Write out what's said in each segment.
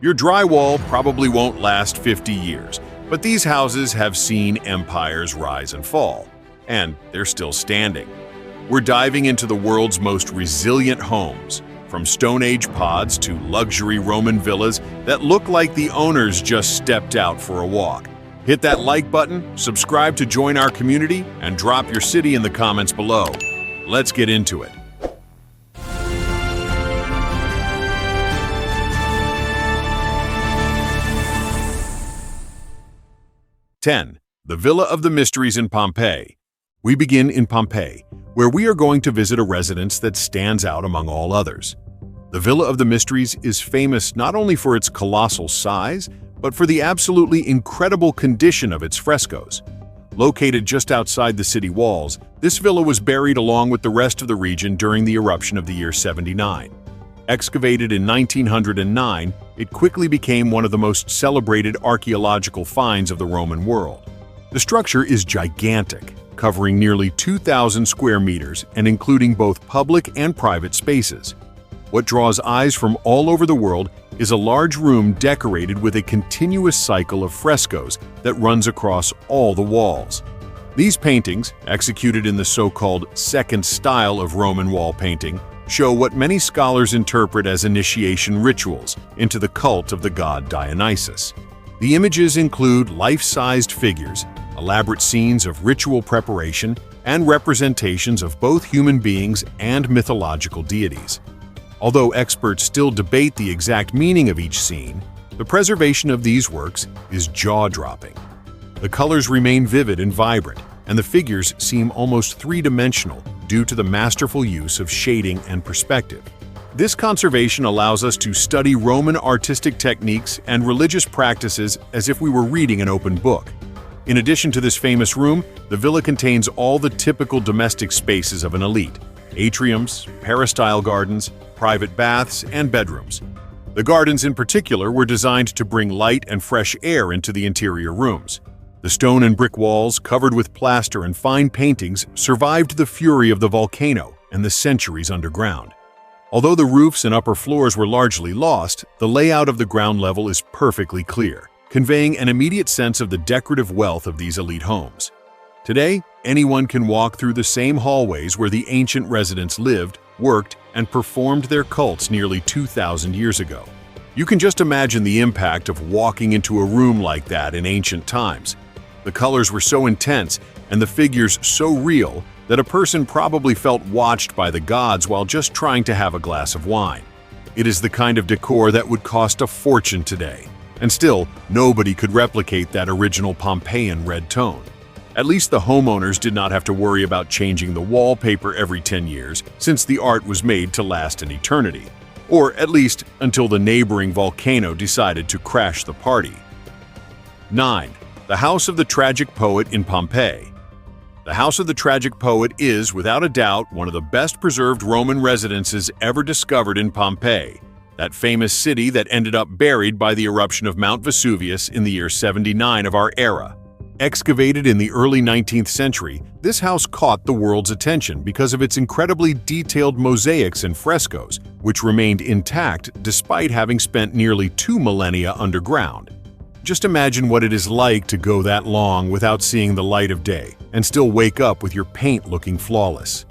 Your drywall probably won't last 50 years, but these houses have seen empires rise and fall, and they're still standing. We're diving into the world's most resilient homes, from Stone Age pods to luxury Roman villas that look like the owners just stepped out for a walk. Hit that like button, subscribe to join our community, and drop your city in the comments below. Let's get into it. The Villa of the Mysteries in Pompeii. We begin in Pompeii, where we are going to visit a residence that stands out among all others. The Villa of the Mysteries is famous not only for its colossal size, but for the absolutely incredible condition of its frescoes. Located just outside the city walls, this villa was buried along with the rest of the region during the eruption of the year 79. Excavated in 1909, it quickly became one of the most celebrated archaeological finds of the Roman world. The structure is gigantic, covering nearly 2,000 square meters and including both public and private spaces. What draws eyes from all over the world is a large room decorated with a continuous cycle of frescoes that runs across all the walls. These paintings, executed in the so-called second style of Roman wall painting, show what many scholars interpret as initiation rituals into the cult of the god Dionysus. The images include life-sized figures, elaborate scenes of ritual preparation, and representations of both human beings and mythological deities. Although experts still debate the exact meaning of each scene, the preservation of these works is jaw-dropping. The colors remain vivid and vibrant, and the figures seem almost three-dimensional due to the masterful use of shading and perspective. This conservation allows us to study Roman artistic techniques and religious practices as if we were reading an open book. In addition to this famous room, the villa contains all the typical domestic spaces of an elite: atriums, peristyle gardens, private baths, and bedrooms. The gardens in particular were designed to bring light and fresh air into the interior rooms. The stone and brick walls, covered with plaster and fine paintings, survived the fury of the volcano and the centuries underground. Although the roofs and upper floors were largely lost, the layout of the ground level is perfectly clear, conveying an immediate sense of the decorative wealth of these elite homes. Today, anyone can walk through the same hallways where the ancient residents lived, worked, and performed their cults nearly 2,000 years ago. You can just imagine the impact of walking into a room like that in ancient times. The colors were so intense and the figures so real that a person probably felt watched by the gods while just trying to have a glass of wine. It is the kind of decor that would cost a fortune today, and still, nobody could replicate that original Pompeian red tone. At least the homeowners did not have to worry about changing the wallpaper every 10 years, since the art was made to last an eternity. Or at least until the neighboring volcano decided to crash the party. 9. The House of the Tragic Poet in Pompeii. The House of the Tragic Poet is, without a doubt, one of the best-preserved Roman residences ever discovered in Pompeii, that famous city that ended up buried by the eruption of Mount Vesuvius in the year 79 of our era. Excavated in the early 19th century, this house caught the world's attention because of its incredibly detailed mosaics and frescoes, which remained intact despite having spent nearly 2 millennia underground. Just imagine what it is like to go that long without seeing the light of day and still wake up with your paint looking flawless.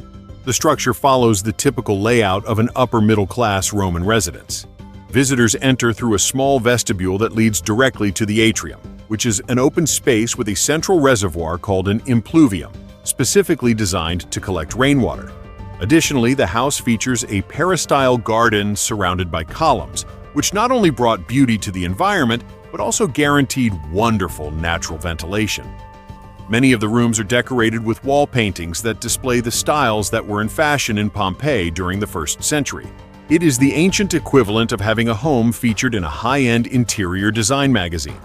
The structure follows the typical layout of an upper-middle-class Roman residence. Visitors enter through a small vestibule that leads directly to the atrium, which is an open space with a central reservoir called an impluvium, specifically designed to collect rainwater. Additionally, the house features a peristyle garden surrounded by columns, which not only brought beauty to the environment, but also guaranteed wonderful natural ventilation. Many of the rooms are decorated with wall paintings that display the styles that were in fashion in Pompeii during the 1st century. It is the ancient equivalent of having a home featured in a high-end interior design magazine.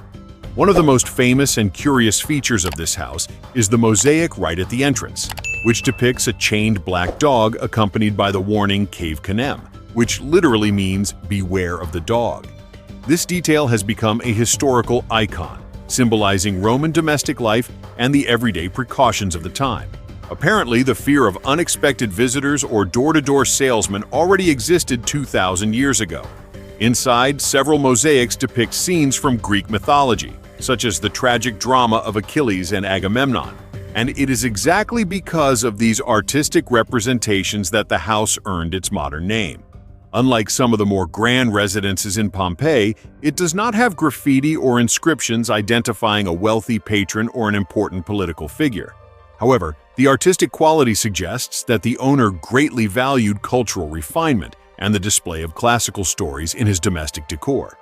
One of the most famous and curious features of this house is the mosaic right at the entrance, which depicts a chained black dog accompanied by the warning Cave Canem, which literally means beware of the dog. This detail has become a historical icon, symbolizing Roman domestic life and the everyday precautions of the time. Apparently, the fear of unexpected visitors or door-to-door salesmen already existed 2,000 years ago. Inside, several mosaics depict scenes from Greek mythology, such as the tragic drama of Achilles and Agamemnon. And it is exactly because of these artistic representations that the house earned its modern name. Unlike some of the more grand residences in Pompeii, it does not have graffiti or inscriptions identifying a wealthy patron or an important political figure. However, the artistic quality suggests that the owner greatly valued cultural refinement and the display of classical stories in his domestic decor.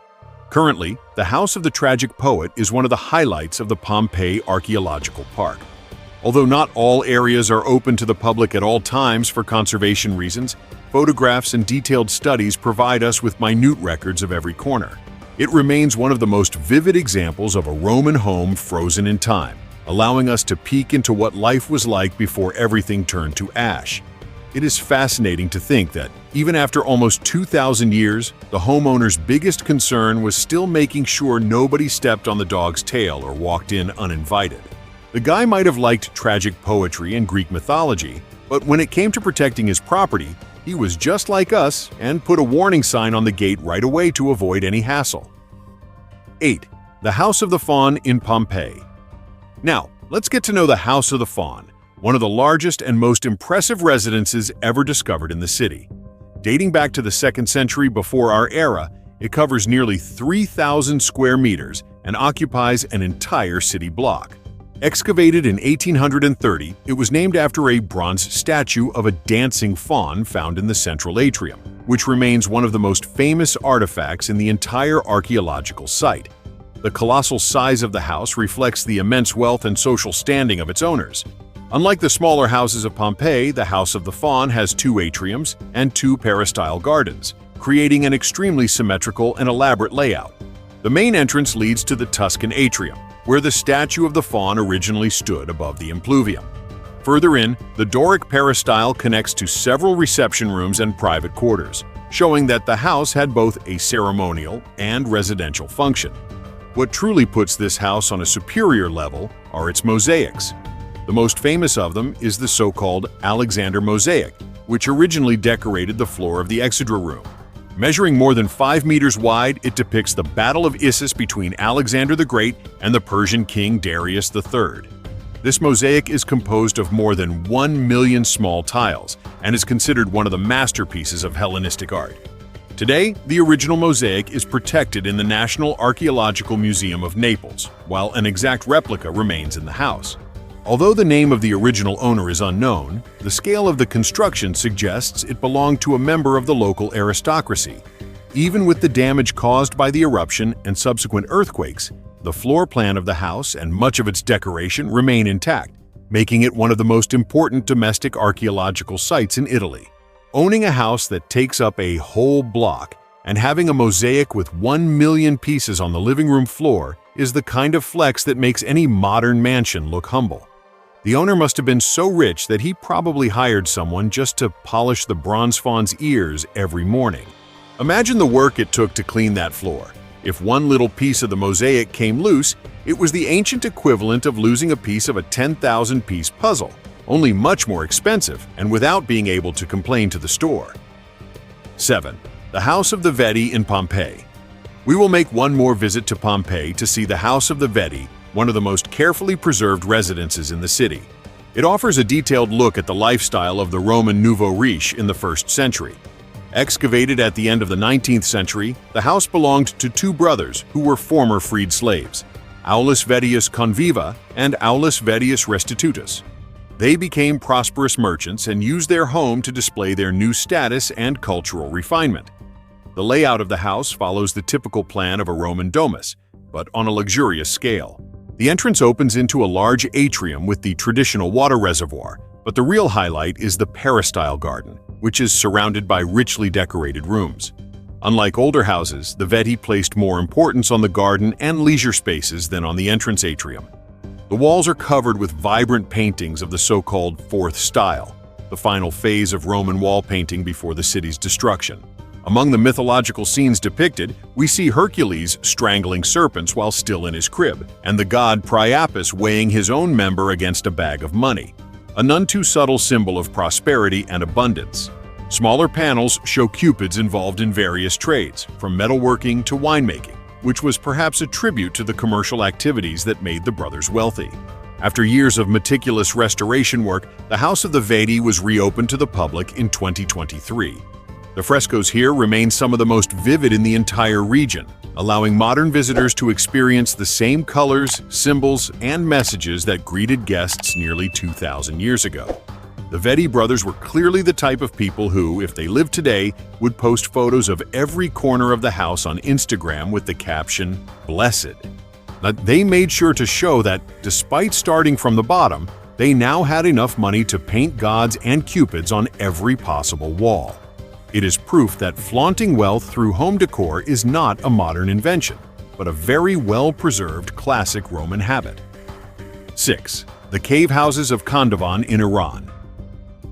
Currently, the House of the Tragic Poet is one of the highlights of the Pompeii Archaeological Park. Although not all areas are open to the public at all times for conservation reasons, photographs and detailed studies provide us with minute records of every corner. It remains one of the most vivid examples of a Roman home frozen in time, allowing us to peek into what life was like before everything turned to ash. It is fascinating to think that, even after almost 2,000 years, the homeowner's biggest concern was still making sure nobody stepped on the dog's tail or walked in uninvited. The guy might have liked tragic poetry and Greek mythology, but when it came to protecting his property, he was just like us and put a warning sign on the gate right away to avoid any hassle. 8. The House of the Faun in Pompeii. Now, let's get to know the House of the Faun, one of the largest and most impressive residences ever discovered in the city. Dating back to the 2nd century before our era, it covers nearly 3,000 square meters and occupies an entire city block. Excavated in 1830, it was named after a bronze statue of a dancing faun found in the central atrium, which remains one of the most famous artifacts in the entire archaeological site. The colossal size of the house reflects the immense wealth and social standing of its owners. Unlike the smaller houses of Pompeii, the House of the Faun has 2 atriums and 2 peristyle gardens, creating an extremely symmetrical and elaborate layout. The main entrance leads to the Tuscan atrium, where the statue of the faun originally stood above the impluvium. Further in, the Doric peristyle connects to several reception rooms and private quarters, showing that the house had both a ceremonial and residential function. What truly puts this house on a superior level are its mosaics. The most famous of them is the so-called Alexander mosaic, which originally decorated the floor of the Exedra room. Measuring more than 5 meters wide, it depicts the Battle of Issus between Alexander the Great and the Persian king Darius III. This mosaic is composed of more than 1 million small tiles and is considered one of the masterpieces of Hellenistic art. Today, the original mosaic is protected in the National Archaeological Museum of Naples, while an exact replica remains in the house. Although the name of the original owner is unknown, the scale of the construction suggests it belonged to a member of the local aristocracy. Even with the damage caused by the eruption and subsequent earthquakes, the floor plan of the house and much of its decoration remain intact, making it one of the most important domestic archaeological sites in Italy. Owning a house that takes up a whole block and having a mosaic with 1 million pieces on the living room floor is the kind of flex that makes any modern mansion look humble. The owner must have been so rich that he probably hired someone just to polish the bronze faun's ears every morning. Imagine the work it took to clean that floor. If one little piece of the mosaic came loose, it was the ancient equivalent of losing a piece of a 10,000-piece puzzle, only much more expensive and without being able to complain to the store. 7. The House of the Vedi in Pompeii. We will make one more visit to Pompeii to see the House of the Vedi, one of the most carefully preserved residences in the city. It offers a detailed look at the lifestyle of the Roman Nouveau Riche in the 1st century. Excavated at the end of the 19th century, the house belonged to 2 brothers who were former freed slaves, Aulus Vettius Conviva and Aulus Vettius Restitutus. They became prosperous merchants and used their home to display their new status and cultural refinement. The layout of the house follows the typical plan of a Roman domus, but on a luxurious scale. The entrance opens into a large atrium with the traditional water reservoir, but the real highlight is the peristyle garden, which is surrounded by richly decorated rooms. Unlike older houses, the Veti placed more importance on the garden and leisure spaces than on the entrance atrium. The walls are covered with vibrant paintings of the so-called Fourth Style, the final phase of Roman wall painting before the city's destruction. Among the mythological scenes depicted, we see Hercules strangling serpents while still in his crib, and the god Priapus weighing his own member against a bag of money, a none too subtle symbol of prosperity and abundance. Smaller panels show cupids involved in various trades, from metalworking to winemaking, which was perhaps a tribute to the commercial activities that made the brothers wealthy. After years of meticulous restoration work, the House of the Vedi was reopened to the public in 2023. The frescoes here remain some of the most vivid in the entire region, allowing modern visitors to experience the same colors, symbols, and messages that greeted guests nearly 2,000 years ago. The Vedi brothers were clearly the type of people who, if they lived today, would post photos of every corner of the house on Instagram with the caption, "Blessed." Now, they made sure to show that, despite starting from the bottom, they now had enough money to paint gods and cupids on every possible wall. It is proof that flaunting wealth through home decor is not a modern invention, but a very well-preserved classic Roman habit. 6. The cave houses of Kandovan in Iran.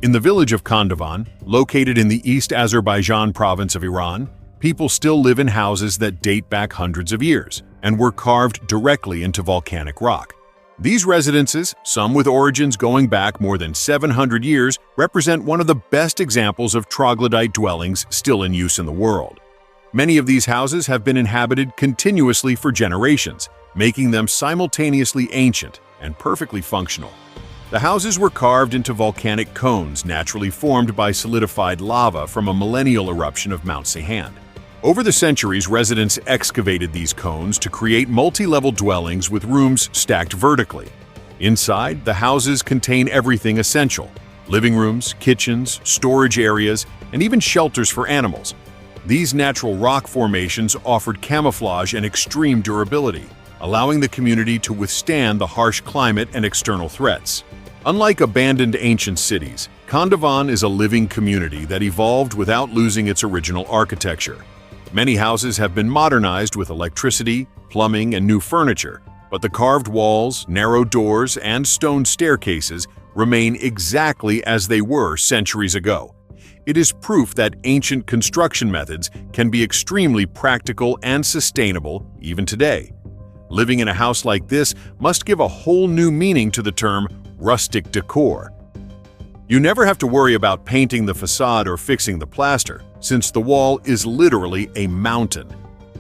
In the village of Kandovan, located in the East Azerbaijan province of Iran, people still live in houses that date back hundreds of years and were carved directly into volcanic rock. These residences, some with origins going back more than 700 years, represent one of the best examples of troglodyte dwellings still in use in the world. Many of these houses have been inhabited continuously for generations, making them simultaneously ancient and perfectly functional. The houses were carved into volcanic cones naturally formed by solidified lava from a millennial eruption of Mount Sehand. Over the centuries, residents excavated these cones to create multi-level dwellings with rooms stacked vertically. Inside, the houses contain everything essential: living rooms, kitchens, storage areas, and even shelters for animals. These natural rock formations offered camouflage and extreme durability, allowing the community to withstand the harsh climate and external threats. Unlike abandoned ancient cities, Kandovan is a living community that evolved without losing its original architecture. Many houses have been modernized with electricity, plumbing, and new furniture, but the carved walls, narrow doors, and stone staircases remain exactly as they were centuries ago. It is proof that ancient construction methods can be extremely practical and sustainable even today. Living in a house like this must give a whole new meaning to the term rustic decor. You never have to worry about painting the facade or fixing the plaster, since the wall is literally a mountain.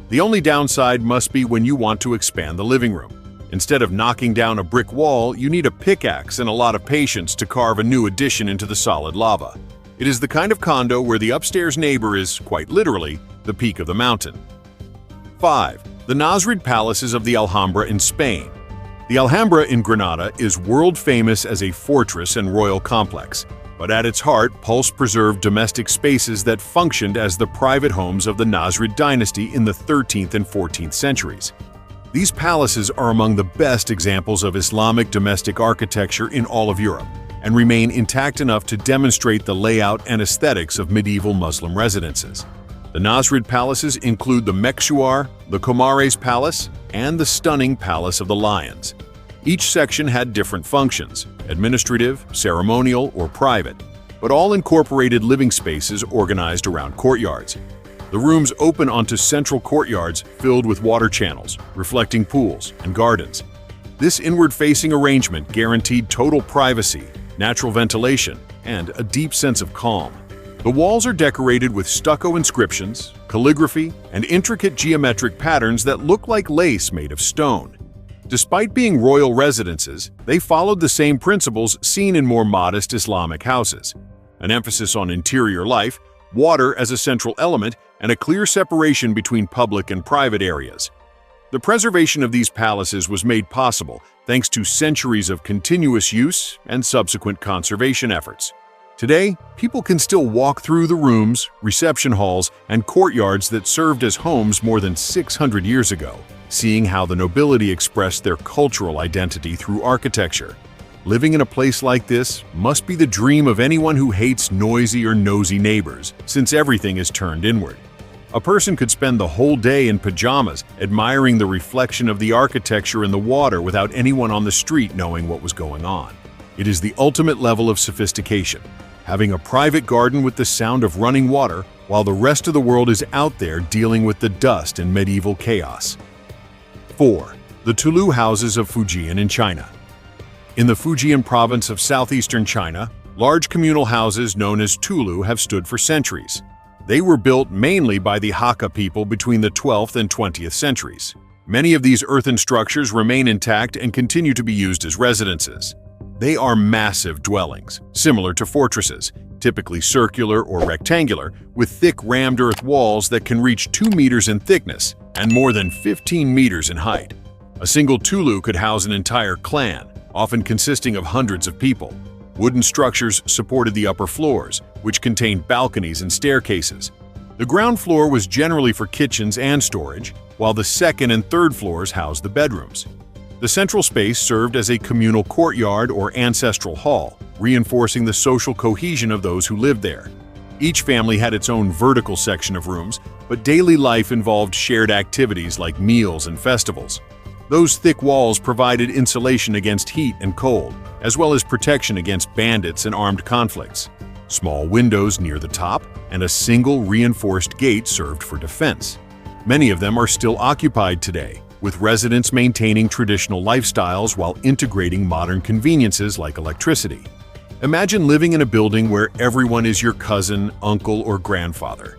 The only downside must be when you want to expand the living room. Instead of knocking down a brick wall, you need a pickaxe and a lot of patience to carve a new addition into the solid lava. It is the kind of condo where the upstairs neighbor is, quite literally, the peak of the mountain. 5. The Nasrid Palaces of the Alhambra in Spain. The Alhambra in Granada is world-famous as a fortress and royal complex, but at its heart, pulse-preserved domestic spaces that functioned as the private homes of the Nasrid dynasty in the 13th and 14th centuries. These palaces are among the best examples of Islamic domestic architecture in all of Europe, and remain intact enough to demonstrate the layout and aesthetics of medieval Muslim residences. The Nasrid Palaces include the Mekshuar, the Comares Palace, and the stunning Palace of the Lions. Each section had different functions: administrative, ceremonial, or private, but all incorporated living spaces organized around courtyards. The rooms open onto central courtyards filled with water channels, reflecting pools, and gardens. This inward-facing arrangement guaranteed total privacy, natural ventilation, and a deep sense of calm. The walls are decorated with stucco inscriptions, calligraphy, and intricate geometric patterns that look like lace made of stone. Despite being royal residences, they followed the same principles seen in more modest Islamic houses: an emphasis on interior life, water as a central element, and a clear separation between public and private areas. The preservation of these palaces was made possible thanks to centuries of continuous use and subsequent conservation efforts. Today, people can still walk through the rooms, reception halls, and courtyards that served as homes more than 600 years ago, seeing how the nobility expressed their cultural identity through architecture. Living in a place like this must be the dream of anyone who hates noisy or nosy neighbors, since everything is turned inward. A person could spend the whole day in pajamas, admiring the reflection of the architecture in the water without anyone on the street knowing what was going on. It is the ultimate level of sophistication, having a private garden with the sound of running water while the rest of the world is out there dealing with the dust and medieval chaos. 4. The Tulou houses of Fujian in China. In the Fujian province of southeastern China, Large communal houses known as Tulou have stood for centuries. They were built mainly by the Hakka people between the 12th and 20th centuries. Many of these earthen structures remain intact and continue to be used as residences. They are massive dwellings, similar to fortresses, typically circular or rectangular, with thick rammed earth walls that can reach 2 meters in thickness and more than 15 meters in height. A single Tulou could house an entire clan, often consisting of hundreds of people. Wooden structures supported the upper floors, which contained balconies and staircases. The ground floor was generally for kitchens and storage, while the second and third floors housed the bedrooms. The central space served as a communal courtyard or ancestral hall, reinforcing the social cohesion of those who lived there. Each family had its own vertical section of rooms, but daily life involved shared activities like meals and festivals. Those thick walls provided insulation against heat and cold, as well as protection against bandits and armed conflicts. Small windows near the top and a single reinforced gate served for defense. Many of them are still occupied today, with residents maintaining traditional lifestyles while integrating modern conveniences like electricity. Imagine living in a building where everyone is your cousin, uncle, or grandfather.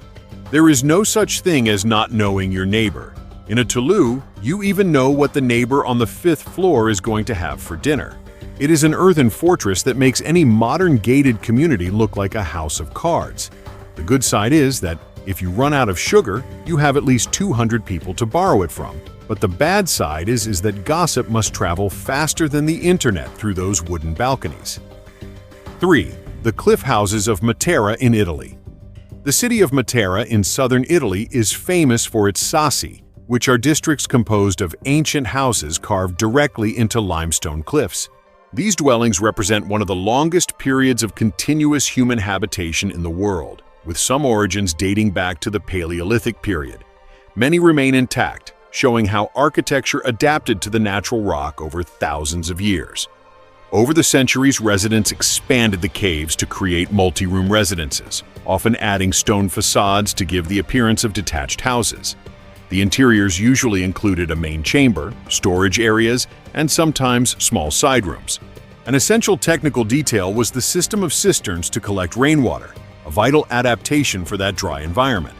There is no such thing as not knowing your neighbor. In a Tulou, you even know what the neighbor on the 5th floor is going to have for dinner. It is an earthen fortress that makes any modern gated community look like a house of cards. The good side is that if you run out of sugar, you have at least 200 people to borrow it from. But the bad side is that gossip must travel faster than the internet through those wooden balconies. 3. The cliff houses of Matera in Italy. The city of Matera in southern Italy is famous for its sassi, which are districts composed of ancient houses carved directly into limestone cliffs. These dwellings represent one of the longest periods of continuous human habitation in the world, with some origins dating back to the Paleolithic period. Many remain intact, showing how architecture adapted to the natural rock over thousands of years. Over the centuries, residents expanded the caves to create multi-room residences, often adding stone facades to give the appearance of detached houses. The interiors usually included a main chamber, storage areas, and sometimes small side rooms. An essential technical detail was the system of cisterns to collect rainwater, a vital adaptation for that dry environment.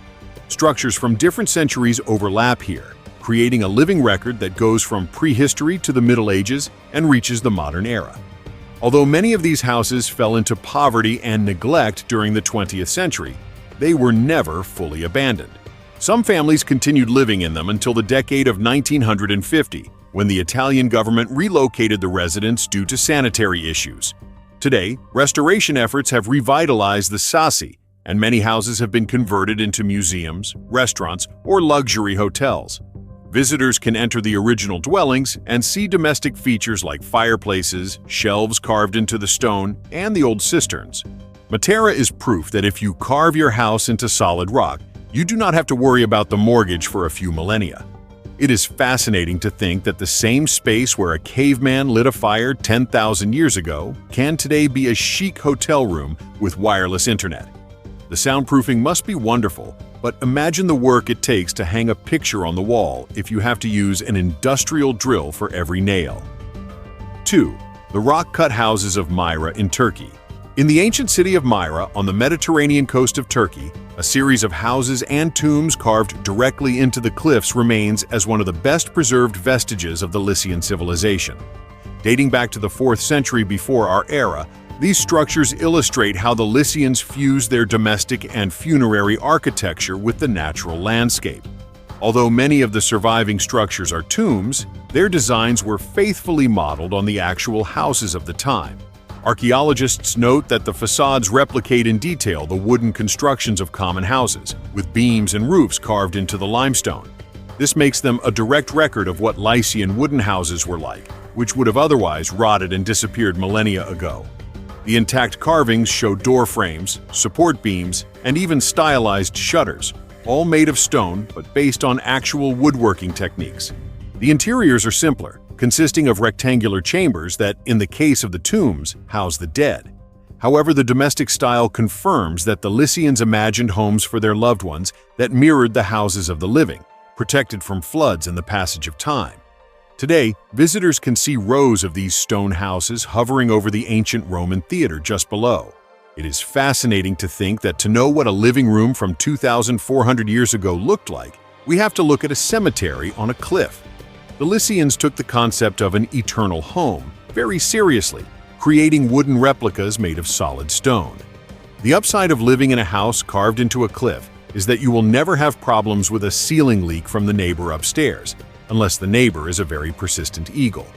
Structures from different centuries overlap here, creating a living record that goes from prehistory to the Middle Ages and reaches the modern era. Although many of these houses fell into poverty and neglect during the 20th century, they were never fully abandoned. Some families continued living in them until the decade of 1950, when the Italian government relocated the residents due to sanitary issues. Today, restoration efforts have revitalized the sassi, and many houses have been converted into museums, restaurants, or luxury hotels. Visitors can enter the original dwellings and see domestic features like fireplaces, shelves carved into the stone, and the old cisterns. Matera is proof that if you carve your house into solid rock, you do not have to worry about the mortgage for a few millennia. It is fascinating to think that the same space where a caveman lit a fire 10,000 years ago can today be a chic hotel room with wireless internet. The soundproofing must be wonderful, but imagine the work it takes to hang a picture on the wall if you have to use an industrial drill for every nail. 2. The rock-cut houses of Myra in Turkey. In the ancient city of Myra on the Mediterranean coast of Turkey, a series of houses and tombs carved directly into the cliffs remains as one of the best preserved vestiges of the Lycian civilization. Dating back to the 4th century before our era, these structures illustrate how the Lycians fused their domestic and funerary architecture with the natural landscape. Although many of the surviving structures are tombs, their designs were faithfully modeled on the actual houses of the time. Archaeologists note that the facades replicate in detail the wooden constructions of common houses, with beams and roofs carved into the limestone. This makes them a direct record of what Lycian wooden houses were like, which would have otherwise rotted and disappeared millennia ago. The intact carvings show door frames, support beams, and even stylized shutters, all made of stone but based on actual woodworking techniques. The interiors are simpler, consisting of rectangular chambers that, in the case of the tombs, house the dead. However, the domestic style confirms that the Lycians imagined homes for their loved ones that mirrored the houses of the living, protected from floods and the passage of time. Today, visitors can see rows of these stone houses hovering over the ancient Roman theater just below. It is fascinating to think that to know what a living room from 2,400 years ago looked like, we have to look at a cemetery on a cliff. The Lycians took the concept of an eternal home very seriously, creating wooden replicas made of solid stone. The upside of living in a house carved into a cliff is that you will never have problems with a ceiling leak from the neighbor upstairs, unless the neighbor is a very persistent eagle.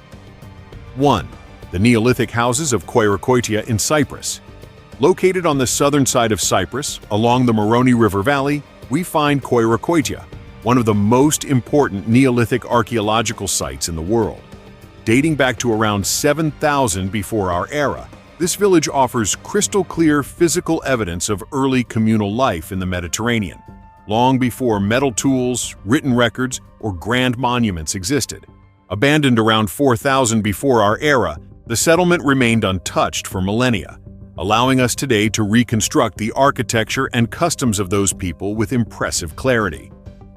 1. The Neolithic houses of Koirokoitia in Cyprus. Located on the southern side of Cyprus, along the Moroni River Valley, we find Koirokoitia, one of the most important Neolithic archaeological sites in the world. Dating back to around 7,000 before our era, this village offers crystal-clear physical evidence of early communal life in the Mediterranean, long before metal tools, written records, or grand monuments existed. Abandoned around 4,000 before our era, the settlement remained untouched for millennia, allowing us today to reconstruct the architecture and customs of those people with impressive clarity.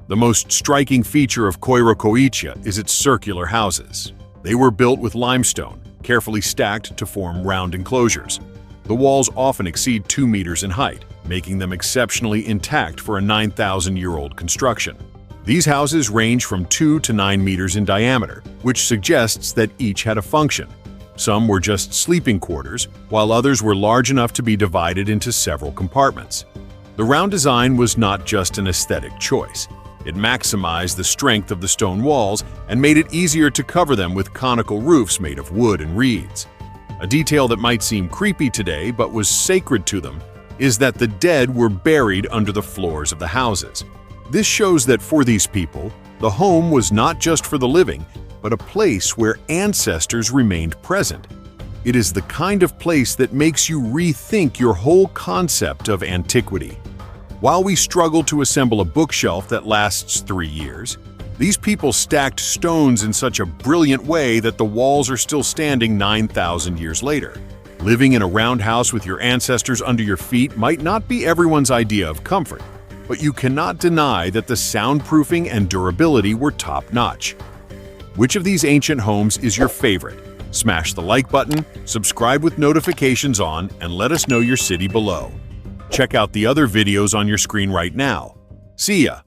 The most striking feature of Koirokoitia is its circular houses. They were built with limestone, carefully stacked to form round enclosures. The walls often exceed 2 meters in height, making them exceptionally intact for a 9,000-year-old construction. These houses range from 2 to 9 meters in diameter, which suggests that each had a function. Some were just sleeping quarters, while others were large enough to be divided into several compartments. The round design was not just an aesthetic choice. It maximized the strength of the stone walls and made it easier to cover them with conical roofs made of wood and reeds. A detail that might seem creepy today but was sacred to them is that the dead were buried under the floors of the houses. This shows that for these people, the home was not just for the living, but a place where ancestors remained present. It is the kind of place that makes you rethink your whole concept of antiquity. While we struggle to assemble a bookshelf that lasts 3 years, these people stacked stones in such a brilliant way that the walls are still standing 9,000 years later. Living in a round house with your ancestors under your feet might not be everyone's idea of comfort, but you cannot deny that the soundproofing and durability were top-notch. Which of these ancient homes is your favorite? Smash the like button, subscribe with notifications on, and let us know your city below. Check out the other videos on your screen right now. See ya!